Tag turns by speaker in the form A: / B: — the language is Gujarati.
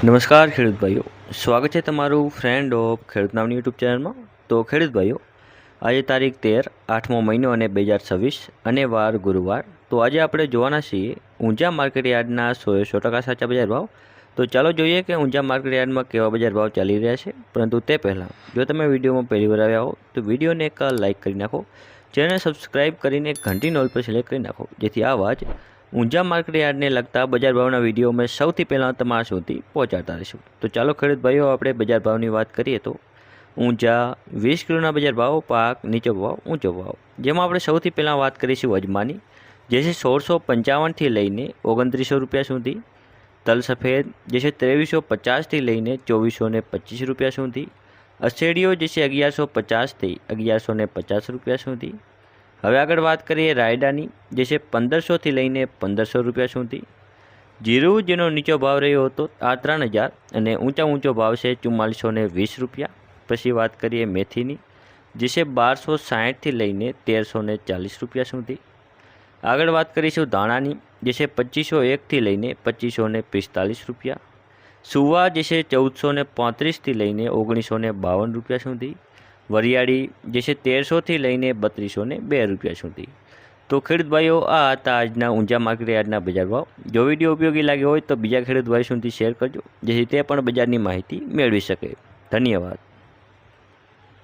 A: નમસ્કાર ખેડૂત ભાઈઓ, સ્વાગત છે તમારું ફ્રેન્ડ ઓફ ખેડૂત નામની યુટ્યુબ ચેનલમાં। તો ખેડૂત ભાઈઓ, આજે તારીખ 13 8મો મહિનો અને 2026 અને વાર ગુરુવાર। તો આજે આપણે જોવાના છીએ ઊંઝા માર્કેટ યાર્ડના 100% સાચા બજાર ભાવ। તો ચાલો જોઈએ કે ઊંઝા માર્કેટ યાર્ડમાં કેવા બજાર ભાવ ચાલી રહ્યા છે। પરંતુ તે પહેલાં જો તમે વિડીયોમાં પહેલી વાર આવ્યા હો તો વિડીયોને એક લાઇક કરી નાખો, ચેનલ સબસ્ક્રાઈબ કરીને ઘંટીનો ઓલ પર સિલેક્ટ કરી નાખો, જેથી આવા જ ઊંઝા માર્કેટ યાર્ડને લગતા બજાર ભાવના વિડીયો અમે સૌથી પહેલાં તમારા સુધી પહોંચાડતા રહીશું। તો ચાલો ખેડૂત ભાઈઓ, આપણે બજાર ભાવની વાત કરીએ તો ઊંઝા 20 કિલોના બજાર ભાવ, પાક નીચો ભાવ ઊંચો ભાવ, જેમાં આપણે સૌથી પહેલાં વાત કરીશું અજમાની, જે છે 1655થી લઈને 2900 રૂપિયા સુધી। તલ સફેદ જે છે 2350થી લઈને 2425 રૂપિયા સુધી। અસેડીઓ જે છે 1150થી 1150 રૂપિયા સુધી। હવે આગળ વાત કરીએ રાયડાની, જે છે 1500થી લઈને 1500 રૂપિયા સુધી। જીરું જેનો નીચો ભાવ રહ્યો હતો આ 3000 અને ઊંચો ભાવ છે 4420 રૂપિયા। પછી વાત કરીએ મેથીની, જે છે 1260થી લઈને 1340 રૂપિયા સુધી। આગળ વાત કરીશું ધાણાની, જે છે 2501થી લઈને 2545 રૂપિયા। સુવા જે છે 1435થી લઈને 1952 રૂપિયા સુધી। વરિયાળી જે છે 1300થી લઈને 3202 રૂપિયા સુધી। તો ખેડૂત ભાઈઓ, આ હતા આજના ઊંઝા માર્કેટ યાર્ડના બજાર ભાવ। જો વિડીયો ઉપયોગી લાગ્યો હોય તો બીજા ખેડૂત ભાઈઓ સુધી શેર કરજો, જેથી તે પણ બજારની માહિતી મેળવી શકે। ધન્યવાદ।